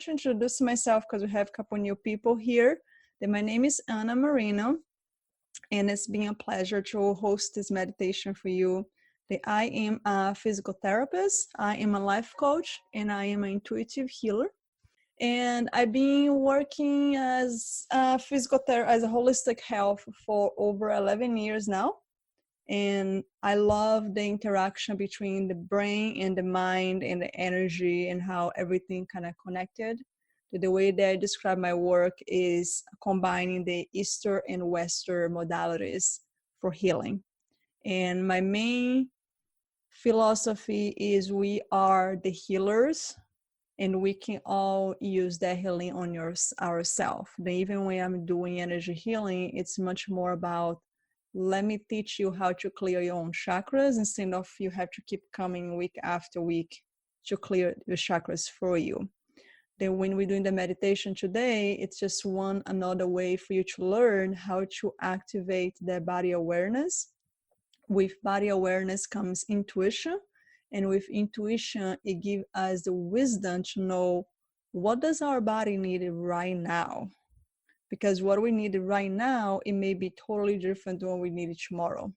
want to introduce myself because we have a couple new people here. Then my name is Ana Marino, and it's been a pleasure to host this meditation for you. I am a physical therapist, I am a life coach, and I am an intuitive healer. And I've been working as a as a holistic health for over 11 years now. And I love the interaction between the brain and the mind and the energy and how everything kind of connected. The way that I describe my work is combining the Eastern and Western modalities for healing. And my main philosophy is we are the healers, and we can all use that healing on ourselves. Even when I'm doing energy healing, it's much more about, let me teach you how to clear your own chakras instead of you have to keep coming week after week to clear your chakras for you. Then when we're doing the meditation today, it's just another way for you to learn how to activate that body awareness. With body awareness comes intuition, and with intuition, it gives us the wisdom to know what does our body need right now. Because what we need right now, it may be totally different than what we need tomorrow.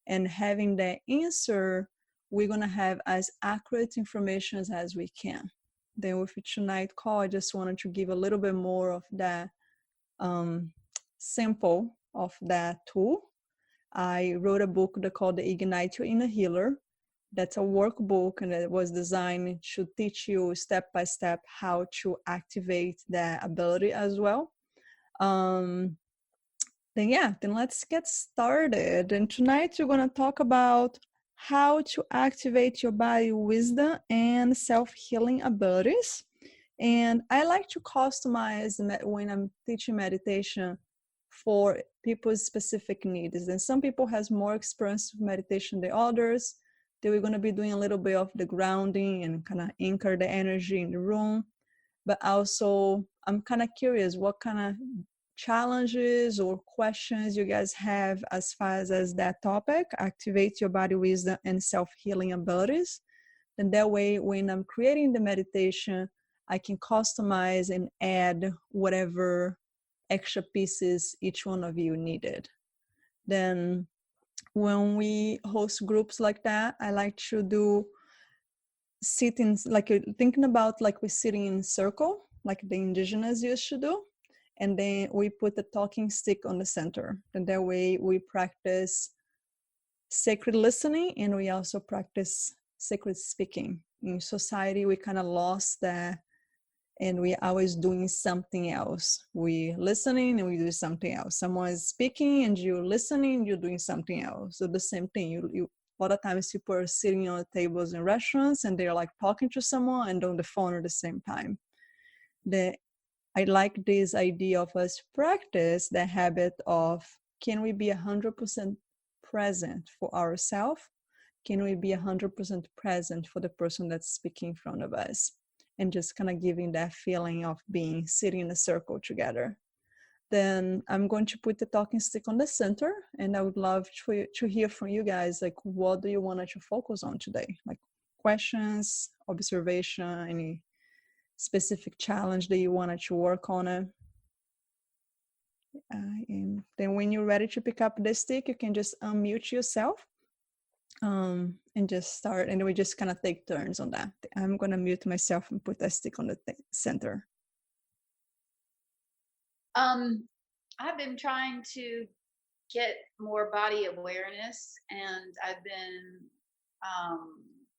And having that answer, we're going to have as accurate information as we can. Then with tonight's call, I just wanted to give a little bit more of that sample of that tool. I wrote a book called The Ignite Your Inner Healer. That's a workbook, and it was designed to teach you step by step how to activate that ability as well. Then let's get started. And tonight we're going to talk about how to activate your body wisdom and self-healing abilities. And I like to customize when I'm teaching meditation for people's specific needs. And some people has more experience with meditation than others. Then we're going to be doing a little bit of the grounding and kind of anchor the energy in the room. But also, I'm kind of curious what kind of challenges or questions you guys have as far as that topic, activate your body wisdom and self-healing abilities. And that way, when I'm creating the meditation, I can customize and add whatever extra pieces each one of you needed. Then when we host groups like that, I like to do sitting, like thinking about like we're sitting in a circle, like the indigenous used to do. And then we put the talking stick on the center. And that way we practice sacred listening, and we also practice sacred speaking. In society, we kind of lost that, and we're always doing something else. We listening and we do something else. Someone is speaking and you're listening, you're doing something else. So the same thing, you a lot of times people are sitting on tables in restaurants and they're like talking to someone and on the phone at the same time. I like this idea of us practice the habit of, can we be 100% present for ourselves? Can we be 100% present for the person that's speaking in front of us? And just kind of giving that feeling of being sitting in a circle together. Then I'm going to put the talking stick on the center, and I would love to hear from you guys, like, what do you want to focus on today? Like questions, observation, any specific challenge that you wanted to work on it. And then when you're ready to pick up the stick, you can just unmute yourself and just start, and we just kind of take turns on that. I'm going to mute myself and put that stick on the center. I've been trying to get more body awareness, and I've been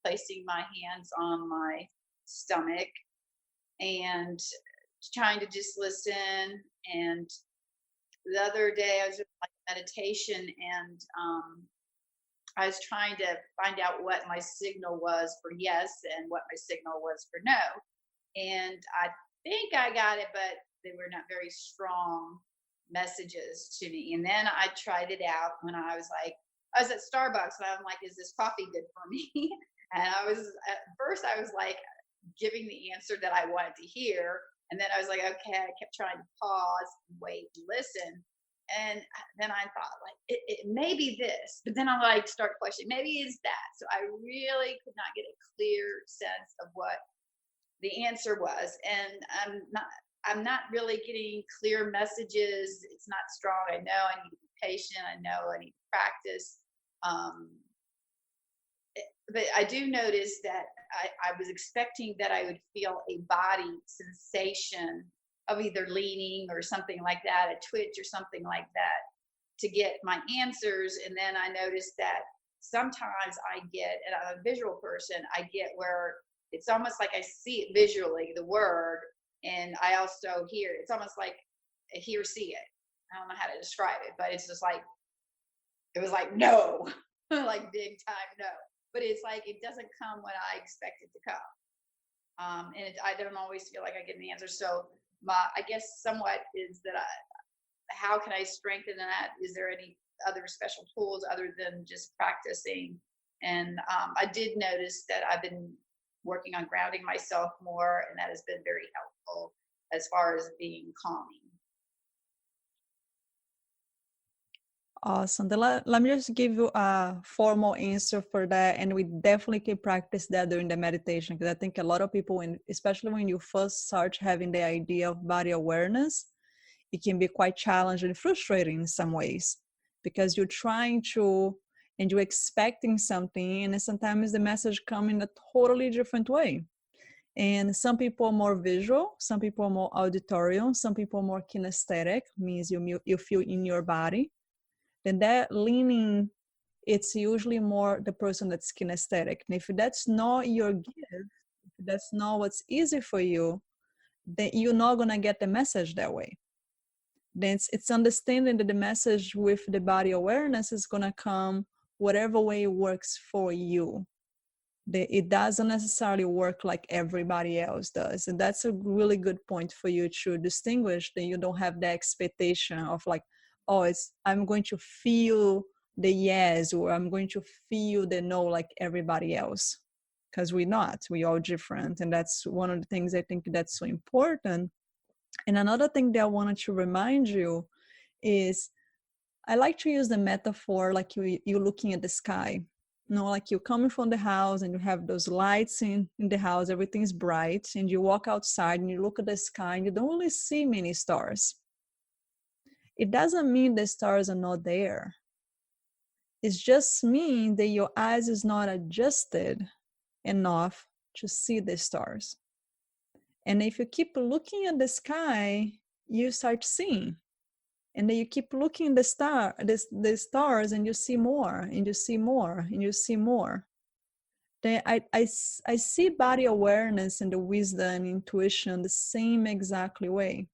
placing my hands on my stomach and trying to just listen. And the other day I was doing like meditation, and I was trying to find out what my signal was for yes and what my signal was for no. And I think I got it, but they were not very strong messages to me. And then I tried it out when I was at Starbucks, and I'm like, is this coffee good for me? And at first I was like giving the answer that I wanted to hear. And then I was like, okay, I kept trying to pause, wait, listen. And then I thought, like, it may be this, but then I like start questioning, maybe it's that. So I really could not get a clear sense of what the answer was. And I'm not really getting clear messages. It's not strong. I know I need to be patient. I know I need to practice. Um, but I do notice that I was expecting that I would feel a body sensation of either leaning or something like that, a twitch or something like that to get my answers. And then I noticed that sometimes I get, and I'm a visual person, I get where it's almost like I see it visually, the word, and I also hear it. It's almost like a hear, see it. I don't know how to describe it, but it's just like, it was like, no, like big time no. But it's like, it doesn't come when I expect it to come. I don't always feel like I get an answer. So I guess somewhat is that how can I strengthen that? Is there any other special tools other than just practicing? And I did notice that I've been working on grounding myself more, and that has been very helpful as far as being calming. Awesome. Then let me just give you a formal answer for that. And we definitely can practice that during the meditation, because I think a lot of people, especially when you first start having the idea of body awareness, it can be quite challenging and frustrating in some ways, because you're trying to, and you're expecting something, and sometimes the message comes in a totally different way. And some people are more visual, some people are more auditory, some people are more kinesthetic, means you feel in your body. Then that leaning, it's usually more the person that's kinesthetic. And if that's not your gift, if that's not what's easy for you, then you're not going to get the message that way. Then it's understanding that the message with the body awareness is going to come whatever way works for you. It doesn't necessarily work like everybody else does. And that's a really good point for you to distinguish, that you don't have the expectation of like, oh, I'm going to feel the yes, or I'm going to feel the no like everybody else, because we're not. We're all different. And that's one of the things I think that's so important. And another thing that I wanted to remind you is, I like to use the metaphor like you're looking at the sky. Like you're coming from the house and you have those lights in the house, everything's bright, and you walk outside and you look at the sky and you don't really see many stars. It doesn't mean the stars are not there. It just means that your eyes is not adjusted enough to see the stars. And if you keep looking at the sky, you start seeing. And then you keep looking at the stars, and you see more, and you see more, and you see more. Then I see body awareness and the wisdom and intuition the same exactly way.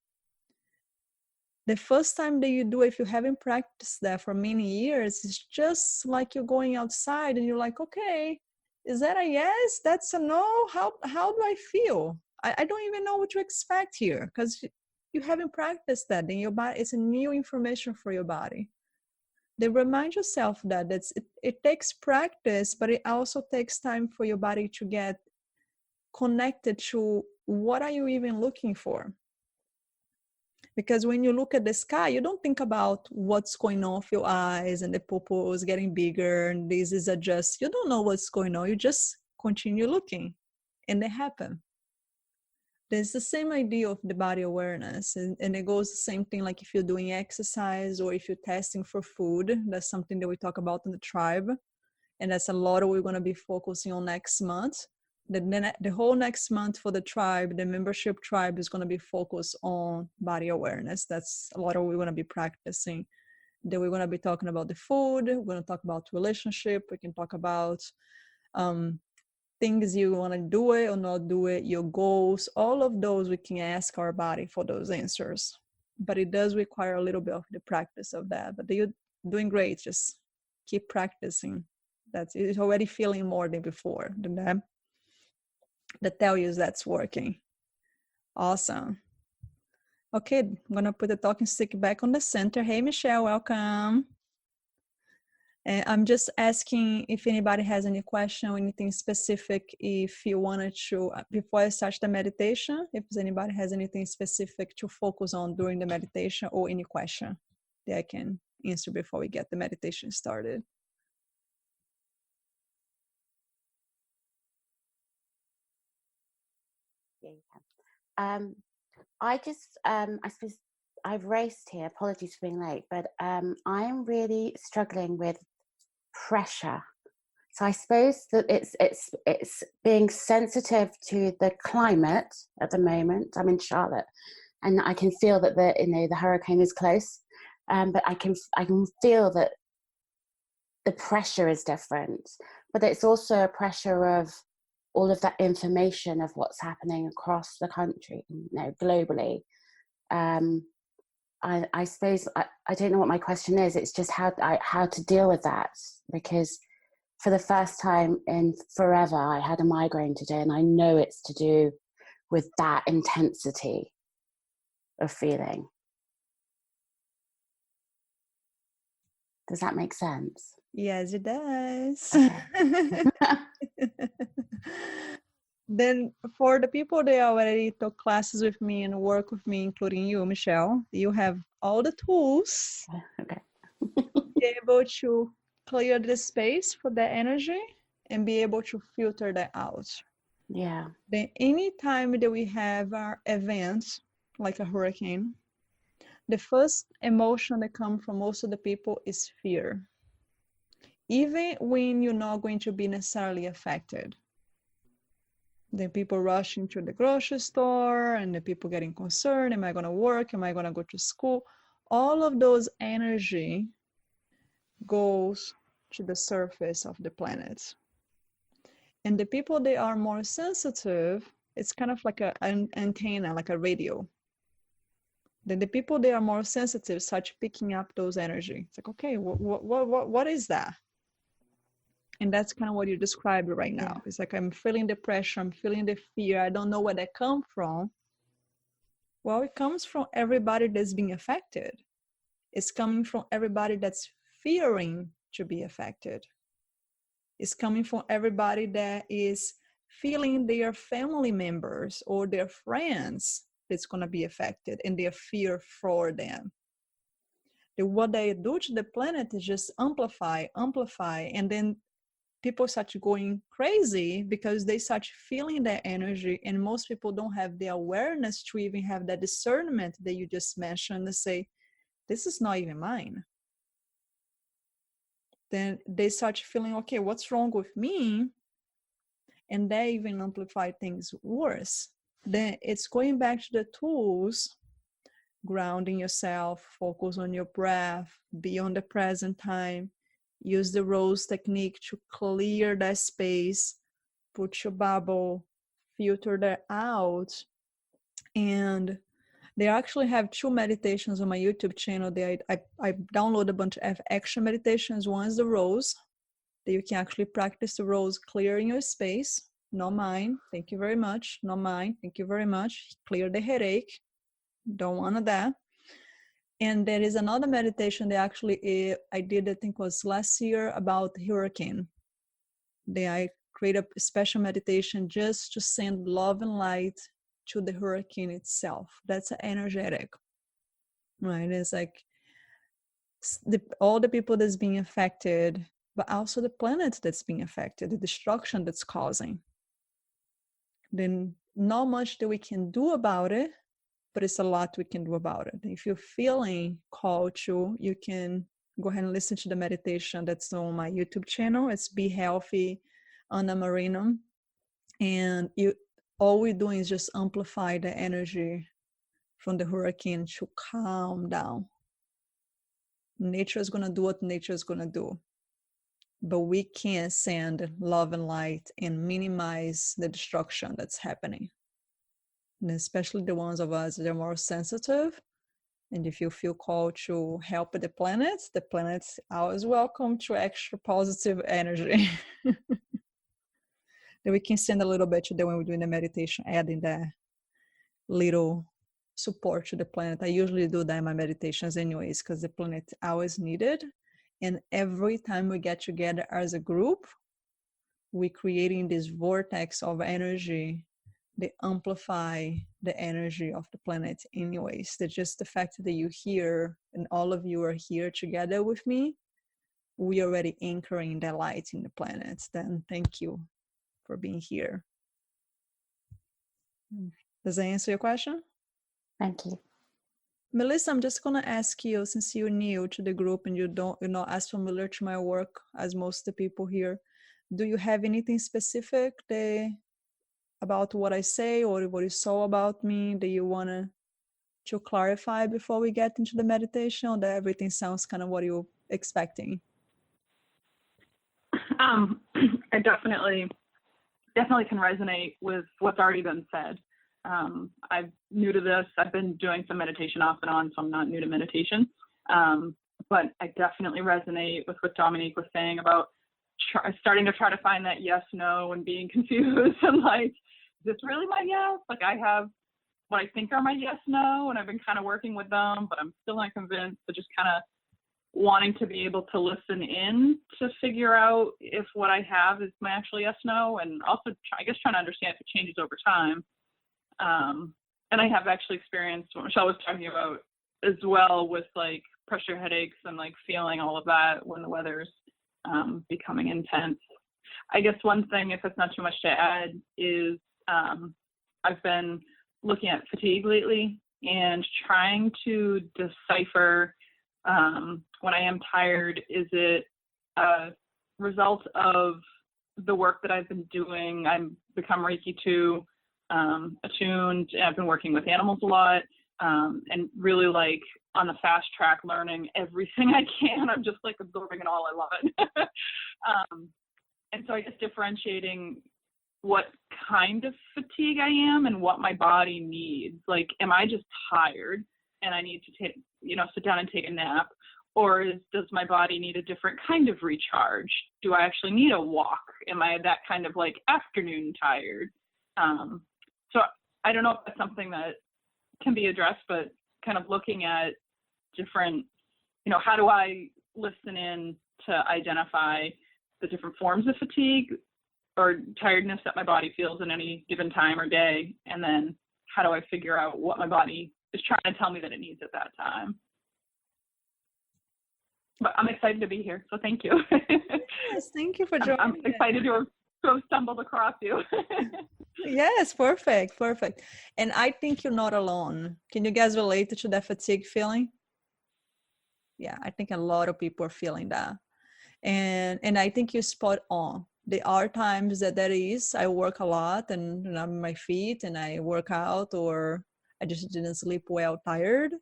The first time that you do, if you haven't practiced that for many years, it's just like you're going outside and you're like, okay, is that a yes? That's a no? How do I feel? I don't even know what to expect here, because you haven't practiced that. Then your body, it's a new information for your body. Then remind yourself that it takes practice, but it also takes time for your body to get connected to what are you even looking for. Because when you look at the sky, you don't think about what's going on with your eyes and the pupils getting bigger and this is adjust. You don't know what's going on. You just continue looking and they happen. There's the same idea of the body awareness, and it goes the same thing like if you're doing exercise or if you're testing for food. That's something that we talk about in the tribe, and that's a lot of what we're going to be focusing on next month. The whole next month for the tribe, the membership tribe, is going to be focused on body awareness. That's a lot of what we're going to be practicing. Then we're going to be talking about the food. We're going to talk about relationship. We can talk about things you want to do it or not do it, your goals, all of those we can ask our body for those answers. But it does require a little bit of the practice of that. But you're doing great. Just keep practicing. It's already feeling more than before. That tell you that's working. Awesome. Okay, I'm gonna put the talking stick back on the center. Hey, Michelle, welcome. And I'm just asking if anybody has any question or anything specific, if you wanted to, before I start the meditation, if anybody has anything specific to focus on during the meditation or any question that I can answer before we get the meditation started. I just, I suppose I've raced here. Apologies for being late, but I'm really struggling with pressure. So I suppose that it's being sensitive to the climate at the moment. I'm in Charlotte, and I can feel that the hurricane is close, but I can feel that the pressure is different. But it's also a pressure of all of that information of what's happening across the country, globally. I suppose I don't know what my question is. It's just how to deal with that, because for the first time in forever, I had a migraine today, and I know it's to do with that intensity of feeling. Does that make sense? Yes, it does. Okay. Then for the people that already took classes with me and work with me, including you, Michelle, you have all the tools Okay. to be able to clear the space for that energy and be able to filter that out. Yeah. Then anytime that we have our events, like a hurricane, the first emotion that comes from most of the people is fear. Even when you're not going to be necessarily affected. Then people rushing to the grocery store and the people getting concerned. Am I going to work? Am I going to go to school? All of those energy goes to the surface of the planet. And the people that are more sensitive, it's kind of like an antenna, like a radio. Then the people that are more sensitive start picking up those energy. It's like, okay, what is that? And that's kind of what you described right now. Yeah. It's like, I'm feeling the pressure, I'm feeling the fear, I don't know where that comes from. Well, it comes from everybody that's being affected. It's coming from everybody that's fearing to be affected. It's coming from everybody that is feeling their family members or their friends that's going to be affected and their fear for them. What they do to the planet is just amplify, and then people start going crazy because they start feeling that energy, and most people don't have the awareness to even have that discernment that you just mentioned to say, this is not even mine. Then they start feeling, okay, what's wrong with me? And they even amplify things worse. Then it's going back to the tools, grounding yourself, focus on your breath, be on the present time, use the rose technique to clear that space, put your bubble, filter that out. And they actually have 2 meditations on my YouTube channel. I download a bunch of extra meditations. One is the rose, that you can actually practice the rose clearing your space. Not mine, thank you very much. Not mine, thank you very much. Clear the headache. Don't want that. And there is another meditation that actually I did, I think was last year, about hurricane. I create a special meditation just to send love and light to the hurricane itself. That's energetic, right? It's like all the people that's being affected, but also the planet that's being affected, the destruction that's causing. Then not much that we can do about it, but it's a lot we can do about it. If you're feeling called to, you can go ahead and listen to the meditation that's on my YouTube channel. It's Be Healthy, Anna Marino. And all we're doing is just amplify the energy from the hurricane to calm down. Nature is going to do what nature is going to do. But we can send love and light and minimize the destruction that's happening. And especially the ones of us that are more sensitive. And if you feel called to help the planet's always welcome to extra positive energy. That we can send a little bit to them when we're doing the meditation, adding that little support to the planet. I usually do that in my meditations anyways, because the planet always needed. And every time we get together as a group, we're creating this vortex of energy. They amplify the energy of the planet anyways. That just the fact that you're here and all of you are here together with me, we are already anchoring that light in the planet. Then thank you for being here. Does that answer your question? Thank you. Melissa, I'm just gonna ask you, since you're new to the group and you're not as familiar to my work as most of the people here, do you have anything specific about what I say or what you saw about me that you wanna to clarify before we get into the meditation, or that everything sounds kind of what you're expecting? I definitely can resonate with what's already been said. I'm new to this. I've been doing some meditation off and on, so I'm not new to meditation. But I definitely resonate with what Dominique was saying about starting to try to find that yes, no, and being confused and like, is this really my yes? Like I have what I think are my yes, no, and I've been kind of working with them, but I'm still not convinced. So just kind of wanting to be able to listen in to figure out if what I have is my actual yes, no, and also I guess trying to understand if it changes over time. And I have actually experienced what Michelle was talking about as well with like pressure headaches and like feeling all of that when the weather's becoming intense. I guess one thing, if it's not too much to add, is I've been looking at fatigue lately and trying to decipher when I am tired, is it a result of the work that I've been doing? I've become Reiki 2 attuned. I've been working with animals a lot and really like on the fast track learning everything I can. I'm just like absorbing it all. I love it. And so I guess differentiating what kind of fatigue I am and what my body needs. Like, am I just tired and I need to take, sit down and take a nap? Or does my body need a different kind of recharge? Do I actually need a walk? Am I that kind of like afternoon tired? So I don't know if that's something that can be addressed, but kind of looking at different, how do I listen in to identify the different forms of fatigue or tiredness that my body feels in any given time or day? And then how do I figure out what my body is trying to tell me that it needs at that time? But I'm excited to be here, so thank you. Yes, thank you for joining. I'm excited to have stumbled across you. Yes, perfect. And I think you're not alone. Can you guys relate to that fatigue feeling? Yeah, I think a lot of people are feeling that. And I think you're spot on. There are times that I work a lot and I'm on my feet and I work out, or I just didn't sleep well, tired.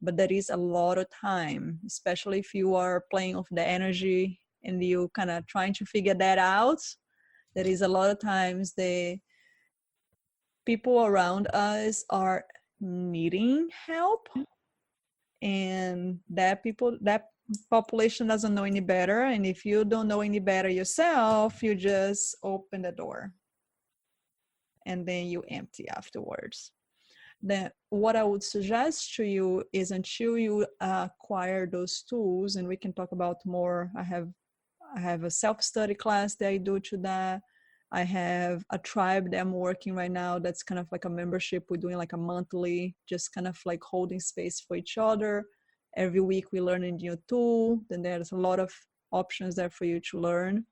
But there is a lot of time, especially if you are playing with the energy and you kind of trying to figure that out. There is a lot of times the people around us are needing help, and that population doesn't know any better. And if you don't know any better yourself, you just open the door and then you empty afterwards. Then what I would suggest to you is, until you acquire those tools, and we can talk about more, I have a self-study class that I do to that. I have a tribe that I'm working right now that's kind of like a membership. We're doing like a monthly, just kind of like holding space for each other. Every week we learn a new tool. Then there's a lot of options there for you to learn.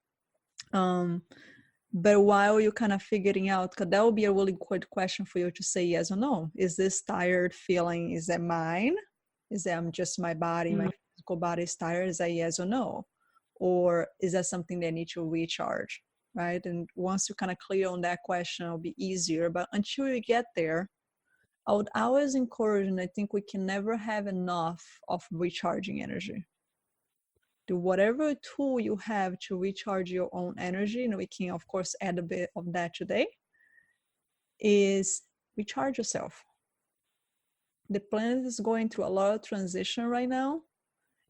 But while you're kind of figuring out, because that will be a really good question for you to say yes or no. Is this tired feeling, is that mine? Is that just my body, my physical body is tired? Is that yes or no? Or is that something that I need to recharge, right? And once you're kind of clear on that question, it'll be easier. But until you get there, I would always encourage, and I think we can never have enough of recharging energy. Do whatever tool you have to recharge your own energy, and we can of course add a bit of that today, is recharge yourself. The planet is going through a lot of transition right now,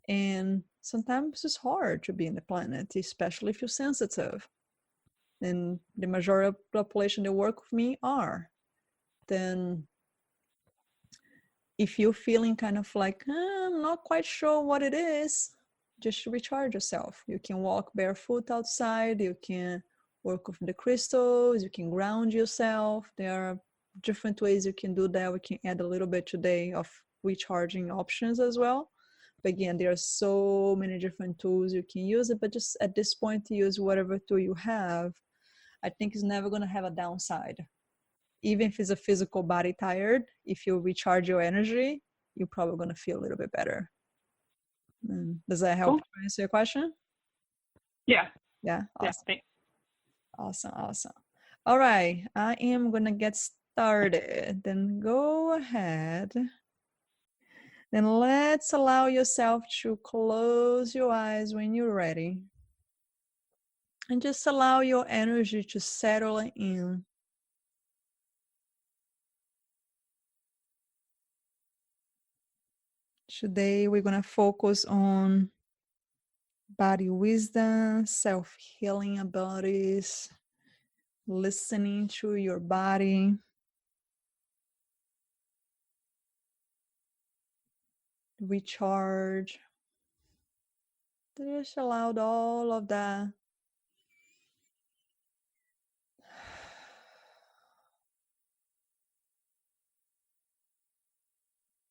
and sometimes it's hard to be in the planet, especially if you're sensitive. And the majority of the population that work with me are. Then if you're feeling kind of like, I'm not quite sure what it is, just to recharge yourself. You can walk barefoot outside, you can work with the crystals, you can ground yourself. There are different ways you can do that. We can add a little bit today of recharging options as well. But again, there are so many different tools you can use it, but just at this point, use whatever tool you have. I think it's never going to have a downside. even if it's a physical body tired, if you recharge your energy, you're probably going to feel a little bit better. Does that help to answer your question? Yeah. Yeah. Yeah. Awesome. Thanks. Awesome. All right. I am going to get started. Then go ahead. Then let's allow yourself to close your eyes when you're ready. And just allow your energy to settle in. Today, we're going to focus on body wisdom, self-healing abilities, listening to your body. Recharge. Just allow all of that.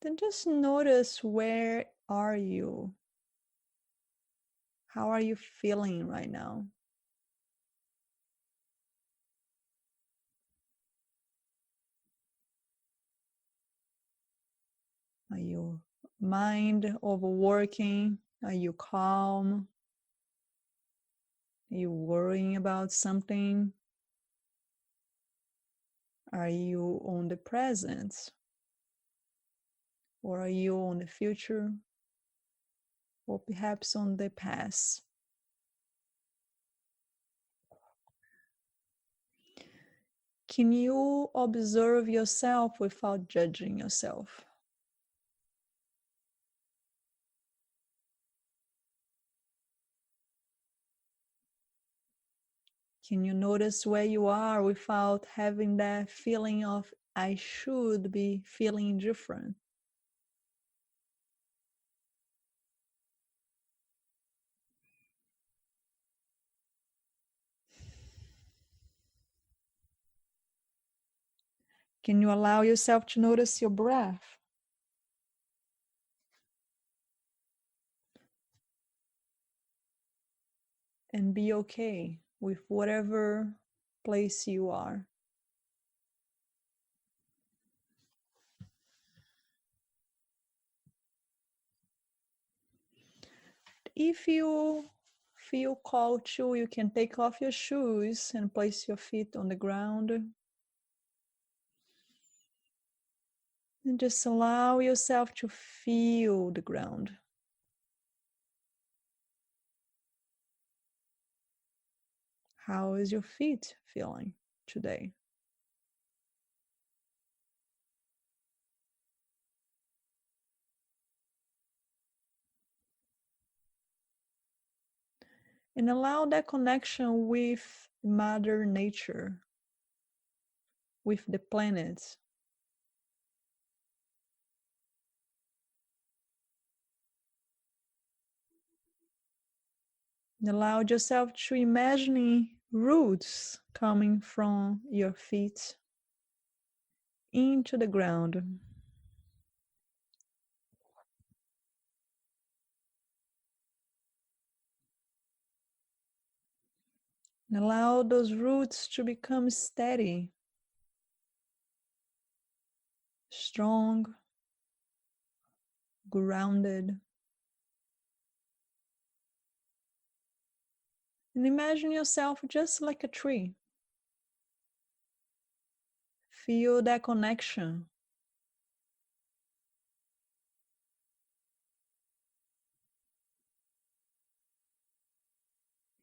Then just notice, where are you? How are you feeling right now? Are you mind overworking? Are you calm? Are you worrying about something? Are you on the present? Or are you on the future? Or perhaps on the past? Can you observe yourself without judging yourself? Can you notice where you are without having that feeling of, I should be feeling different? Can you allow yourself to notice your breath? And be okay with whatever place you are. If you feel called to, you can take off your shoes and place your feet on the ground. And just allow yourself to feel the ground. How is your feet feeling today? And allow that connection with Mother Nature, with the planet. And allow yourself to imagine roots coming from your feet into the ground. And allow those roots to become steady, strong, grounded. And imagine yourself just like a tree. Feel that connection.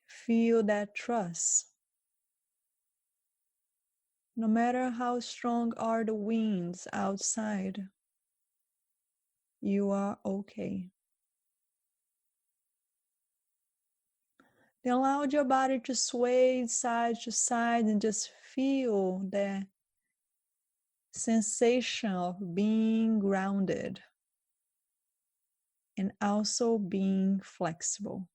Feel that trust. No matter how strong are the winds outside, you are okay. Then allow your body to sway side to side and just feel the sensation of being grounded and also being flexible.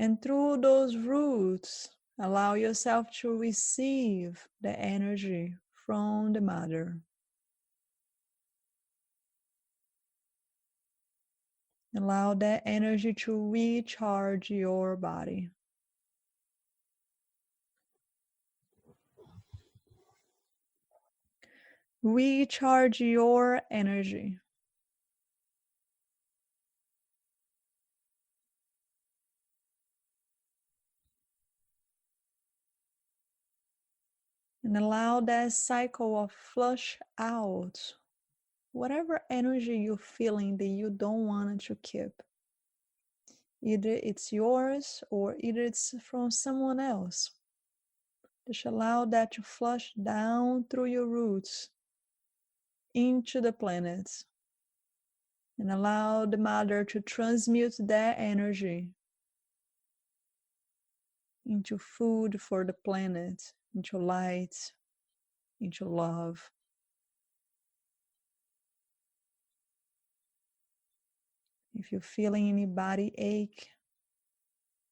And through those roots, Allow yourself to receive the energy from the mother. Allow that energy to recharge your body. Recharge your energy. And allow that cycle of flush out whatever energy you're feeling that you don't want to keep. Either it's yours or either it's from someone else. Just allow that to flush down through your roots into the planets. And allow the mother to transmute that energy into food for the planet, into light, into love. If you're feeling any body ache,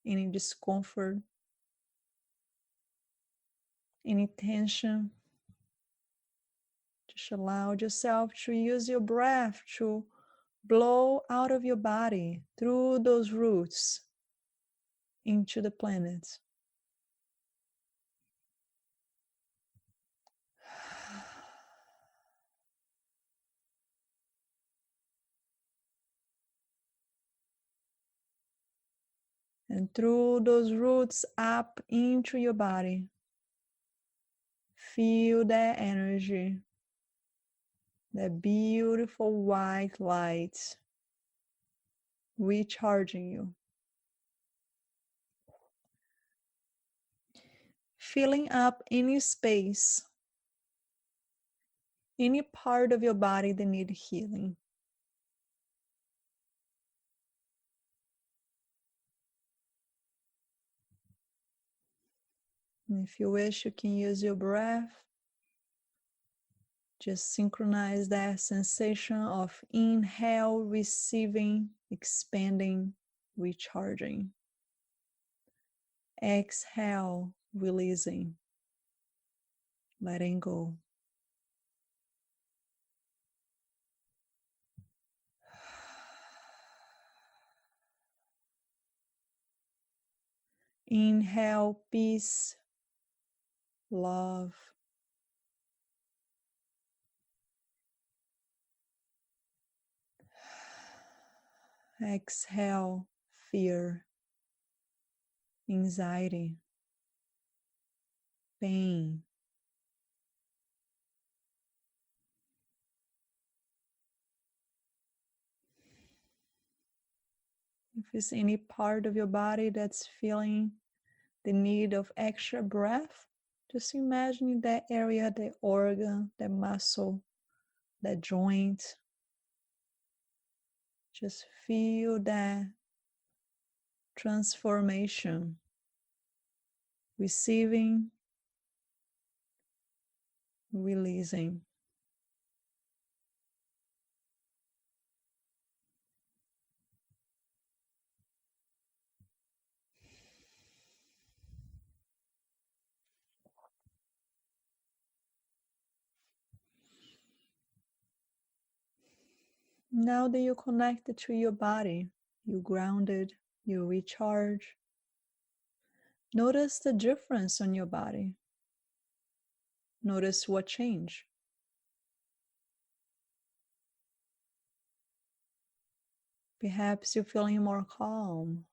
any discomfort, any tension, just allow yourself to use your breath to blow out of your body through those roots into the planet. And through those roots up into your body, feel that energy, that beautiful white light recharging you. Filling up any space, any part of your body that needs healing. And if you wish, you can use your breath. Just synchronize that sensation of inhale, receiving, expanding, recharging. Exhale, releasing, letting go. Inhale, peace, love. Exhale, fear, anxiety, pain. If there's any part of your body that's feeling the need of extra breath, just imagine that area, that organ, that muscle, that joint. Just feel that transformation, receiving, releasing. Now that you're connected to your body, you're grounded, you recharge. Notice the difference on your body. Notice what changed. Perhaps you're feeling more calm.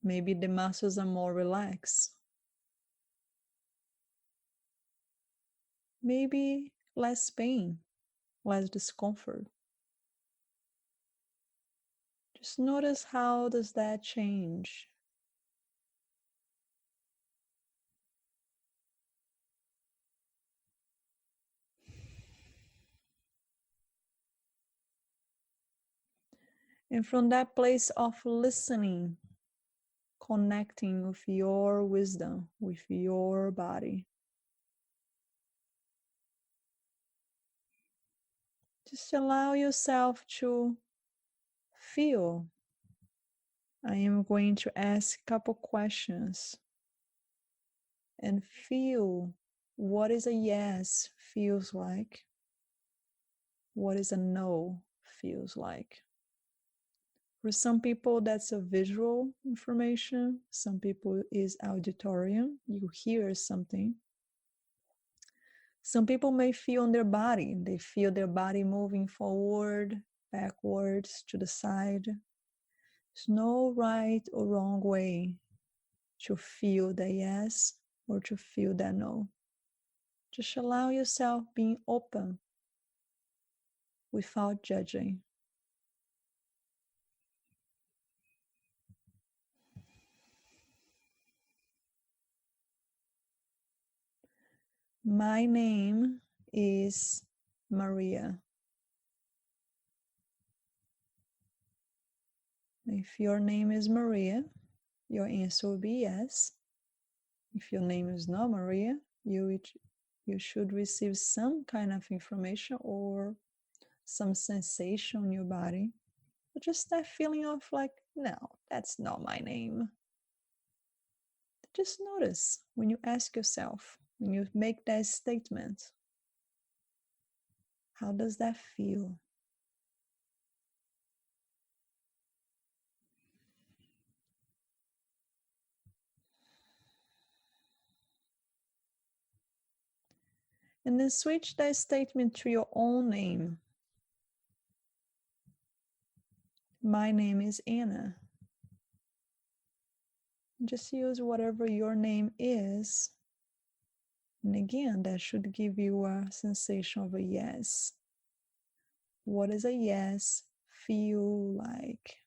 Maybe the muscles are more relaxed. Maybe less pain, less discomfort. Just notice how does that change. And from that place of listening, connecting with your wisdom, with your body, just allow yourself to feel I am going to ask a couple questions and feel what is a yes feels like, what is a no feels like. For some people, that's a visual information. Some people is auditorium. You hear something. Some people may feel on their body. They feel their body moving forward, backwards, to the side. There's no right or wrong way to feel the yes or to feel that no. Just allow yourself being open without judging. My name is Maria. If your name is Maria, your answer will be yes. If your name is not Maria, you should receive some kind of information or some sensation in your body. But just that feeling of like, no, that's not my name. Just notice when you ask yourself, when you make that statement, how does that feel? And then switch that statement to your own name. My name is Anna. Just use whatever your name is. And again, that should give you a sensation of a yes. What does a yes feel like?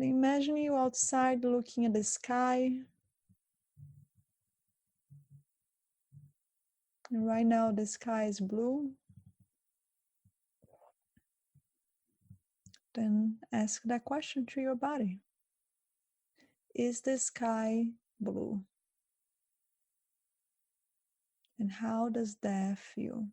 Imagine you outside looking at the sky. And right now the sky is blue. Then ask that question to your body. Is the sky blue? And how does that feel?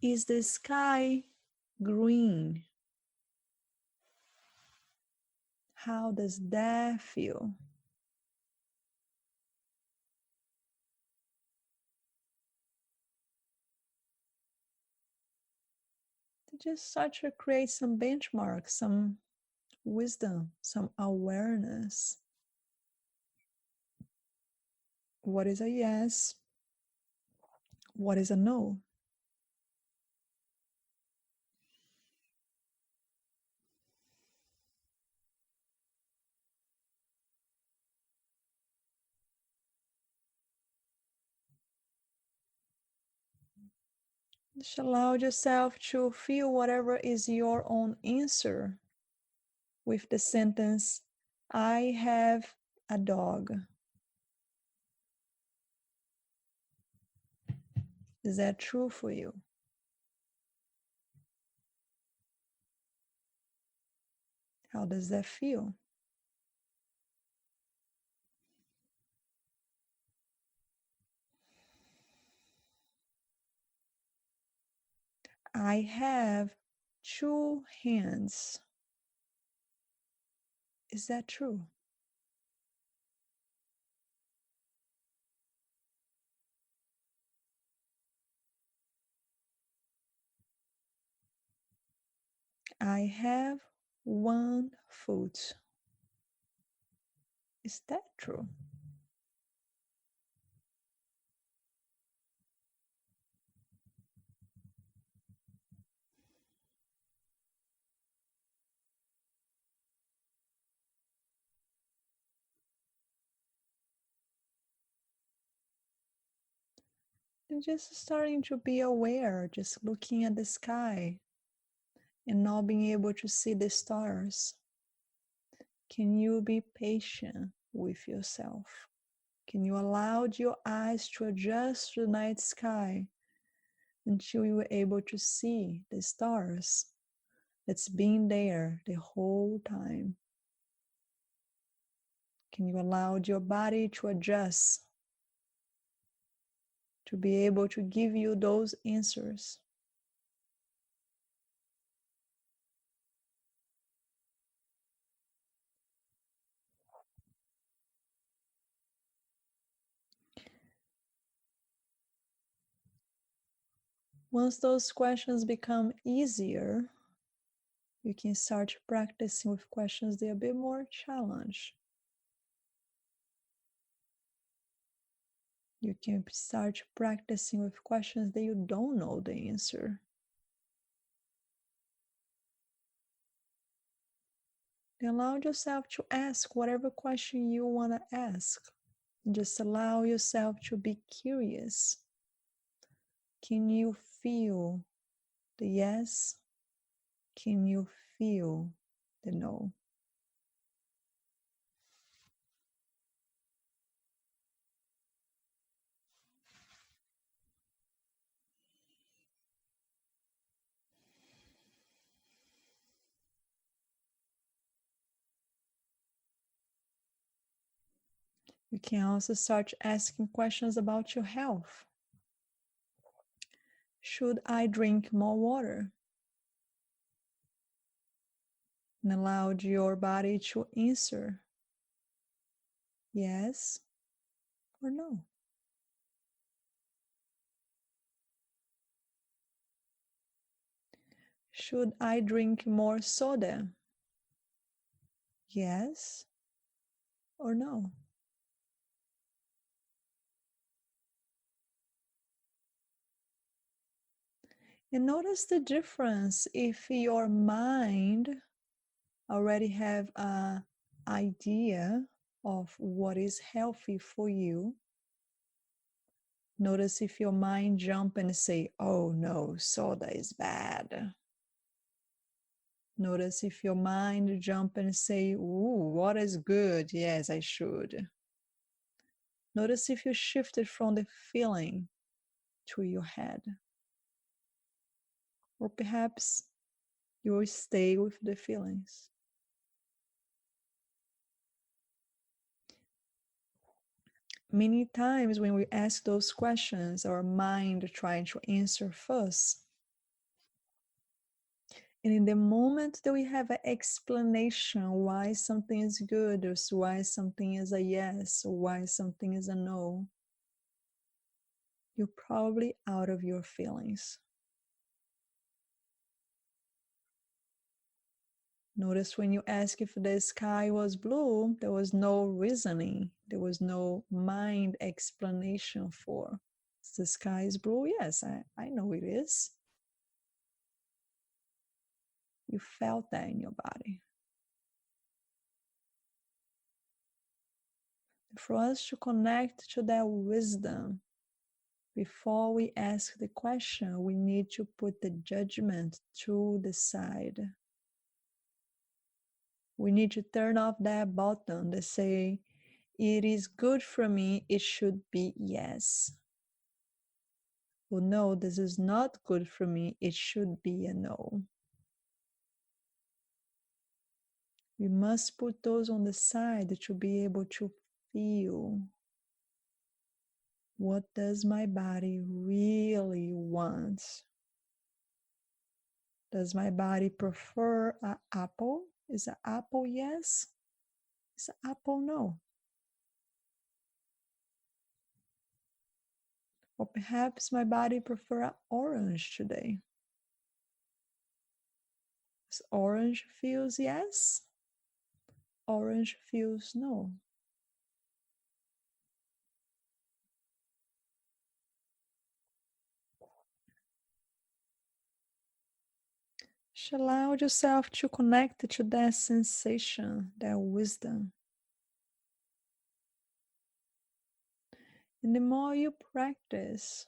Is the sky green? How does that feel? Just start to create some benchmarks, some wisdom, some awareness. What is a yes? What is a no? Just allow yourself to feel whatever is your own answer with the sentence, I have a dog. Is that true for you? How does that feel? I have 2 hands. Is that true? I have 1 foot. Is that true? And just starting to be aware, just looking at the sky and not being able to see the stars. Can you be patient with yourself? Can you allow your eyes to adjust to the night sky until you were able to see the stars that's been there the whole time? Can you allow your body to adjust to be able to give you those answers? Once those questions become easier, you can start practicing with questions that are a bit more challenged. You can start practicing with questions that you don't know the answer. And allow yourself to ask whatever question you want to ask. Just allow yourself to be curious. Can you feel the yes? Can you feel the no? You can also start asking questions about your health. Should I drink more water? And allow your body to answer yes or no. Should I drink more soda? Yes or no? And notice the difference if your mind already have an idea of what is healthy for you. Notice if your mind jump and say, oh no, soda is bad. Notice if your mind jump and say, ooh, what is good? Yes, I should. Notice if you shifted from the feeling to your head. Or perhaps you will stay with the feelings. Many times when we ask those questions, our mind trying to answer first. And in the moment that we have an explanation why something is good, or why something is a yes, or why something is a no, you're probably out of your feelings. Notice when you ask if the sky was blue, there was no reasoning. There was no mind explanation for. The sky is blue? Yes, I know it is. You felt that in your body. For us to connect to that wisdom, before we ask the question, we need to put the judgment to the side. We need to turn off that button that say, it is good for me, it should be yes. Or no, this is not good for me, it should be a no. We must put those on the side to be able to feel. What does my body really want? Does my body prefer an apple? Is an apple yes? Is an apple no? Or perhaps my body prefer an orange today. Does orange feels yes? Orange feels no. Just allow yourself to connect to that sensation, that wisdom. And the more you practice,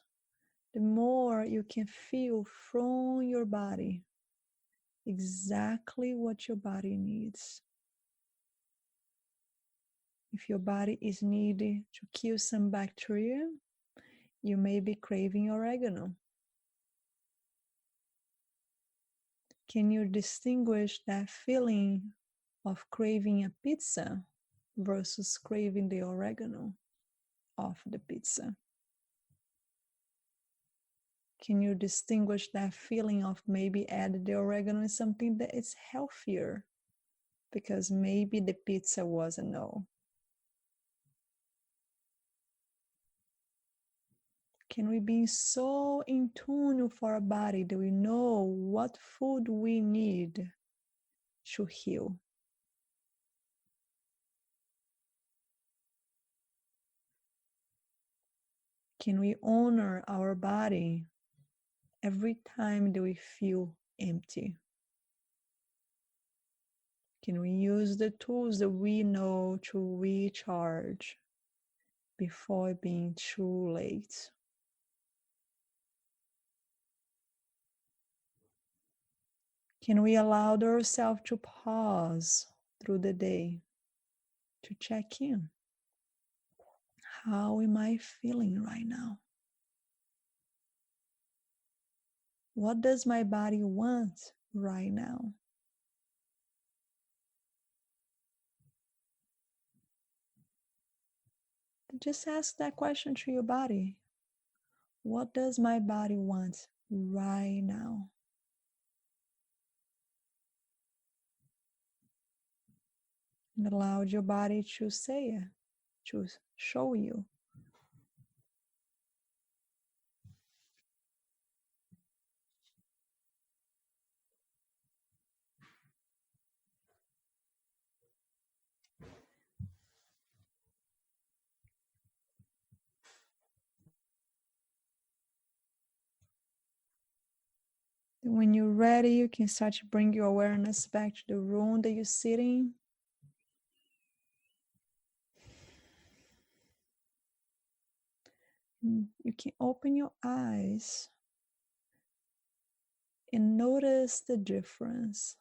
the more you can feel from your body exactly what your body needs. If your body is needing to kill some bacteria, you may be craving oregano. Can you distinguish that feeling of craving a pizza versus craving the oregano of the pizza? Can you distinguish that feeling of maybe add the oregano in something that is healthier because maybe the pizza was a no? Can we be so in tune with our body that we know what food we need to heal? Can we honor our body every time that we feel empty? Can we use the tools that we know to recharge before being too late? Can we allow ourselves to pause through the day to check in? How am I feeling right now? What does my body want right now? Just ask that question to your body. What does my body want right now? And allow your body to say it, to show you. And when you're ready, you can start to bring your awareness back to the room that you're sitting. You can open your eyes and notice the difference.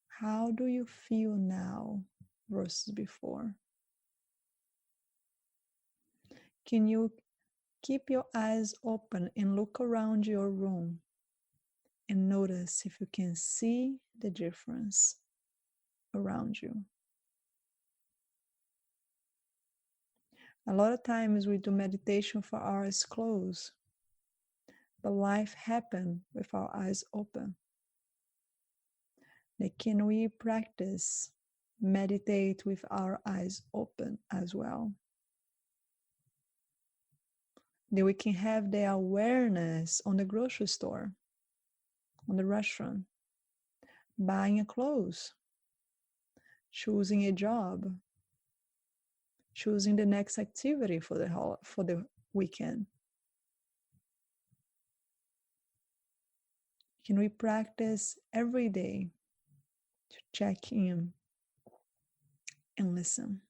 How do you feel now versus before? Can you keep your eyes open and look around your room and notice if you can see the difference around you? A lot of times we do meditation for our eyes closed, but life happens with our eyes open. Like, can we practice meditate with our eyes open as well? That we can have the awareness on the grocery store, on the restaurant, buying a clothes, choosing a job, choosing the next activity for the weekend. Can we practice every day to check in and listen?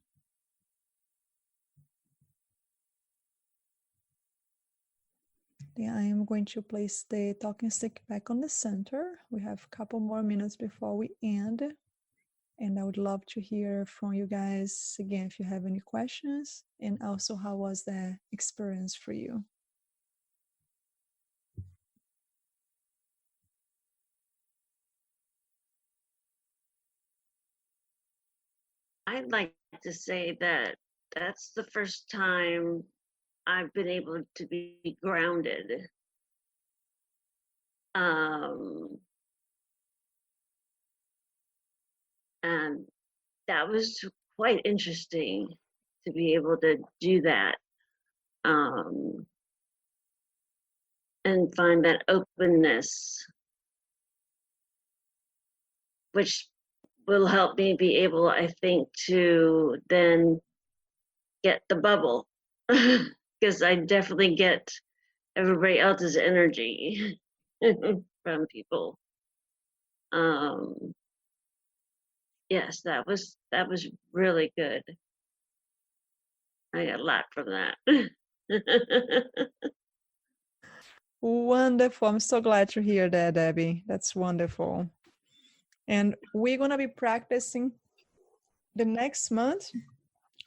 Then I am going to place the talking stick back on the center. We have a couple more minutes before we end. And I would love to hear from you guys again if you have any questions, and also how was the experience for you? I'd like to say that that's the first time I've been able to be grounded. And that was quite interesting to be able to do that, and find that openness, which will help me be able, I think, to then get the bubble, because I definitely get everybody else's energy from people. Yes, that was really good. I got a lot from that. Wonderful. I'm so glad to hear that, Debbie. That's wonderful. And we're going to be practicing the next month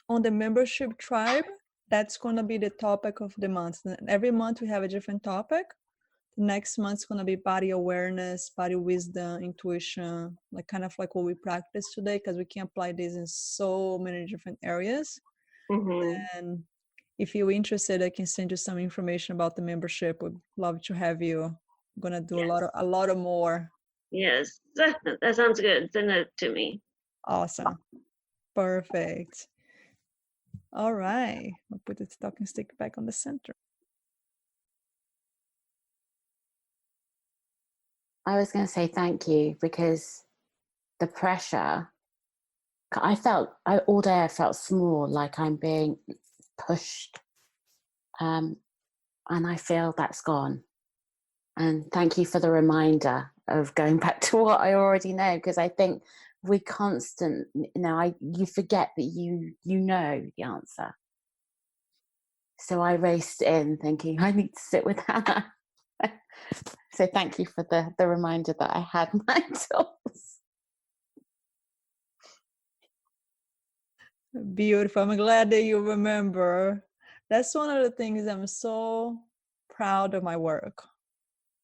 on the membership tribe, that's going to be the topic of the month. And every month we have a different topic. The next month's going to be body awareness, body wisdom, intuition, like kind of like what we practice today, because we can apply this in so many different areas. And if you're interested, I can send you some information about the membership. Would love to have you. I'm gonna do a lot of more. Yes, that sounds good. Send it to me. Awesome. Perfect. All right. I'll put the talking stick back on the center. I was going to say thank you, because the pressure, all day I felt small, like I'm being pushed. And I feel that's gone. And thank you for the reminder of going back to what I already know, because I think you forget that you know the answer. So I raced in thinking I need to sit with Hannah. So thank you for the reminder that I had my tools. Beautiful. I'm glad that you remember. That's one of the things I'm so proud of my work.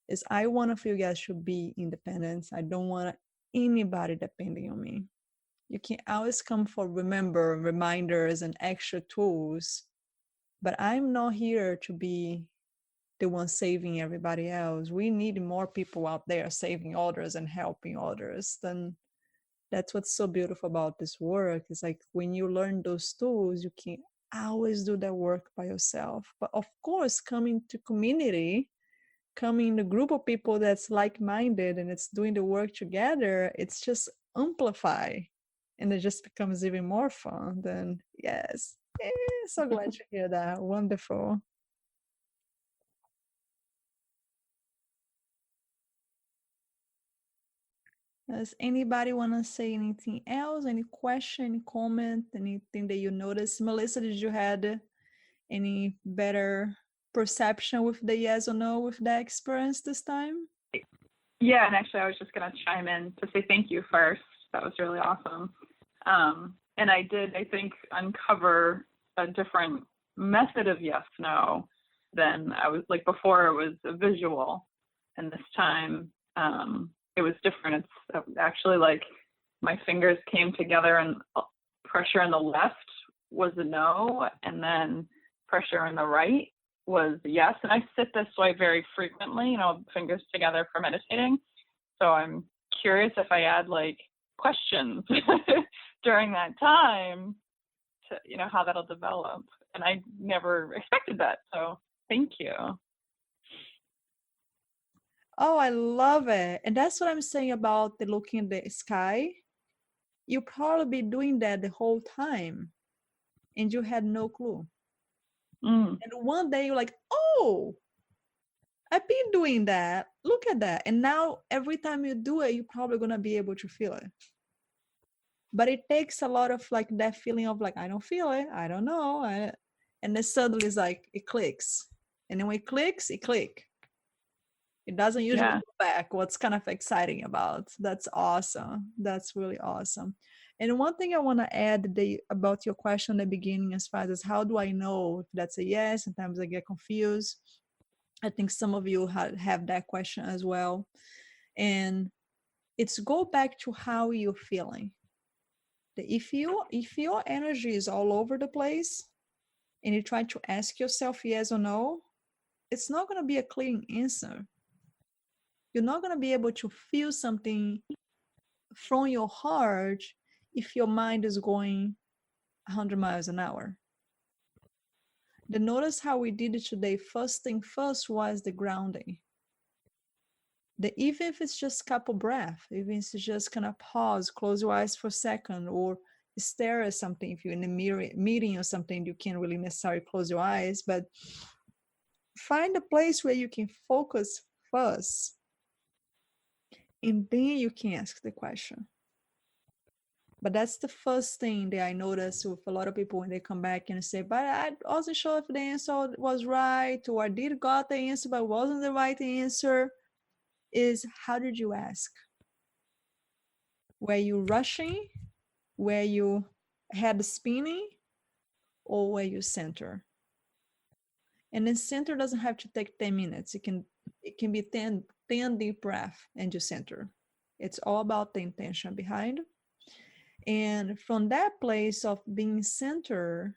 Is I want you guys to be independent. I don't want anybody depending on me. You can always come for reminders and extra tools, but I'm not here to be the one saving everybody else. We need more people out there saving others and helping others. Then that's what's so beautiful about this work. It's like when you learn those tools, you can always do that work by yourself. But of course, coming to community, coming in a group of people that's like-minded and it's doing the work together, it's just amplify, and it just becomes even more fun. Then yes, so glad to hear that. Wonderful. Does anybody want to say anything else? Any question, any comment, anything that you noticed? Melissa, did you had any better perception with the yes or no with that experience this time? Yeah, and actually I was just going to chime in to say thank you first. That was really awesome. And I did, I think, uncover a different method of yes, no than I was like before. It was a visual, and this time it was different. It's actually like my fingers came together and pressure on the left was a no, and then pressure on the right was yes. And I sit this way very frequently, fingers together for meditating. So I'm curious if I add like questions during that time to, how that'll develop. And I never expected that. So thank you. Oh, I love it. And that's what I'm saying about the looking at the sky. You probably be doing that the whole time and you had no clue. And one day you're like, oh, I've been doing that. Look at that. And now every time you do it, you're probably going to be able to feel it. But it takes a lot of like that feeling of like, I don't feel it. I don't know. And then suddenly it's like, it clicks. And then when it clicks, it clicks. It doesn't usually go back. What's kind of exciting about. That's awesome. That's really awesome. And one thing I want to add about your question at the beginning, as far as how do I know if that's a yes? Sometimes I get confused. I think some of you have that question as well. And it's go back to how you're feeling. If your energy is all over the place and you try to ask yourself yes or no, it's not going to be a clean answer. You're not going to be able to feel something from your heart if your mind is going 100 miles an hour. Then notice how we did it today. First thing first was the grounding. Even if it's just a couple breaths, even if it's just kind of pause, close your eyes for a second, or stare at something. If you're in a meeting or something, you can't really necessarily close your eyes, but find a place where you can focus first. And then you can ask the question. But that's the first thing that I noticed with a lot of people when they come back and say, but I wasn't sure if the answer was right, or I did got the answer, but it wasn't the right answer, is how did you ask? Were you rushing? where you head spinning or where you center. And then center doesn't have to take 10 minutes. It can be 10 deep breath and you center. It's all about the intention behind. And from that place of being centered,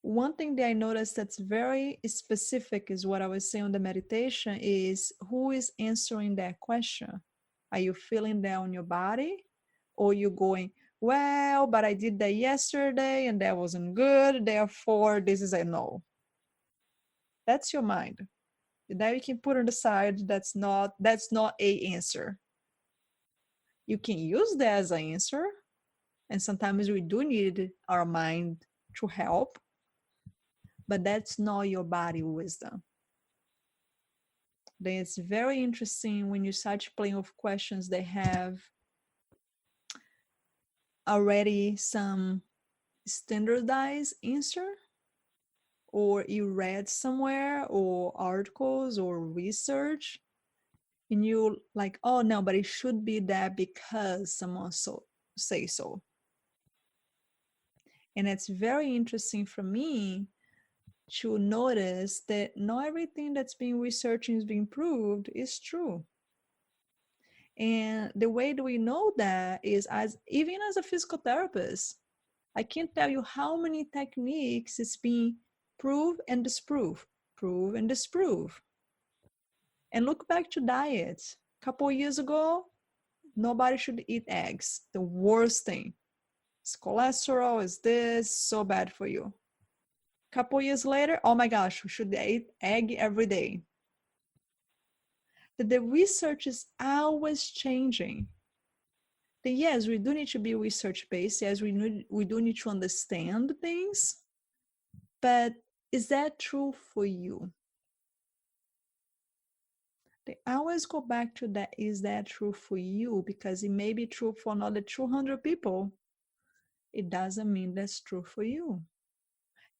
one thing that I noticed that's very specific is what I was saying on the meditation is who is answering that question? Are you feeling that on your body? Or you going, well, but I did that yesterday and that wasn't good, therefore this is a no. That's your mind. That you can put on the side, that's not a answer. You can use that as an answer, and sometimes we do need our mind to help, but that's not your body wisdom. Then it's very interesting when you start playing with questions that have already some standardized answer, or you read somewhere or articles or research, and you like, oh no, but it should be that because someone say so. And it's very interesting for me to notice that not everything that's being researched and is being proved is true. And the way that we know that is even as a physical therapist, I can't tell you how many techniques is being prove and disprove. And look back to diets. A couple of years ago, nobody should eat eggs. The worst thing. It's cholesterol, is this, so bad for you. A couple of years later, oh my gosh, we should eat egg every day. The research is always changing. Then yes, we do need to be research-based. Yes, we do need to understand things. But is that true for you? They always go back to that, is that true for you? Because it may be true for another 200 people. It doesn't mean that's true for you.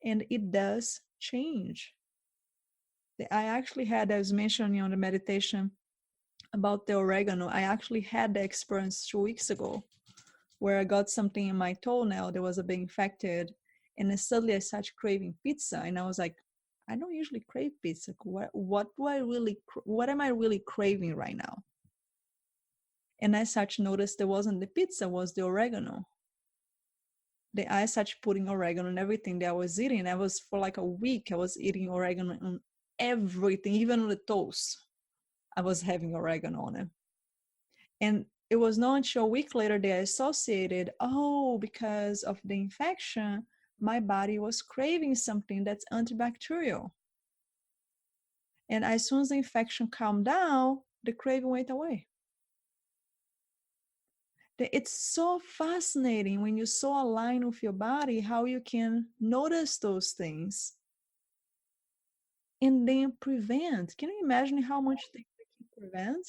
And it does change. I actually had, I was mentioning on the meditation about the oregano, I actually had the experience 2 weeks ago where I got something in my toenail that was a bit infected, and then suddenly I started craving pizza, and I was like, I don't usually crave pizza. What am I really craving right now? And I started to notice there wasn't the pizza, was the oregano. I started putting oregano on everything that I was eating. I was, for like a week, I was eating oregano on everything, even on the toast. I was having oregano on it. And it was not until a week later that I associated, oh, because of the infection, my body was craving something that's antibacterial. And as soon as the infection calmed down, the craving went away. It's so fascinating when you're so aligned with your body, how you can notice those things and then prevent. Can you imagine how much things we can prevent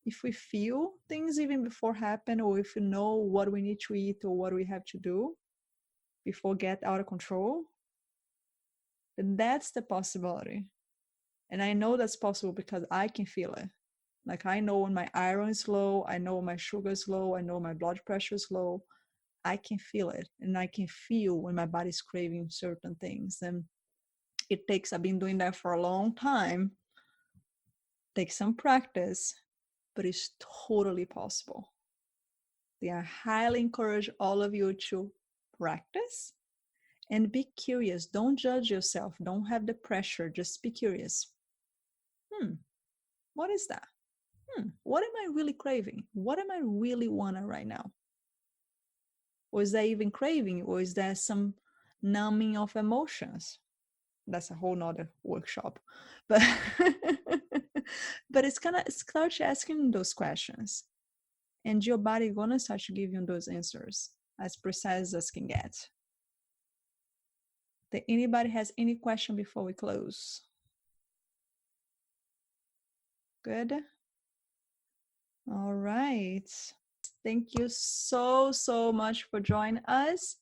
if we feel things even before happen, or if we know what we need to eat or what we have to do before get out of control? Then that's the possibility. And I know that's possible because I can feel it. Like I know when my iron is low, I know my sugar is low, I know my blood pressure is low. I can feel it, and I can feel when my body's craving certain things. And I've been doing that for a long time. Takes some practice, but it's totally possible. I highly encourage all of you to practice and be curious. Don't judge yourself. Don't have the pressure. Just be curious. What is that? What am I really craving? What am I really wanting right now? Or is that even craving? Or is that some numbing of emotions? That's a whole nother workshop. But but it's kind of start asking those questions. And your body gonna start to give you those answers as precise as can get. Did anybody has any question before we close? Good. All right. Thank you so much for joining us,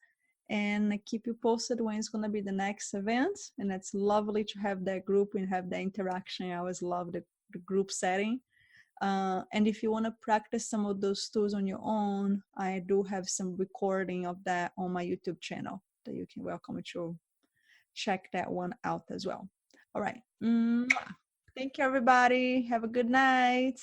and I keep you posted when it's going to be the next event. And it's lovely to have that group and have the interaction. I always love the group setting. And if you want to practice some of those tools on your own, I do have some recording of that on my YouTube channel that you can welcome to check that one out as well. All right. Thank you, everybody. Have a good night.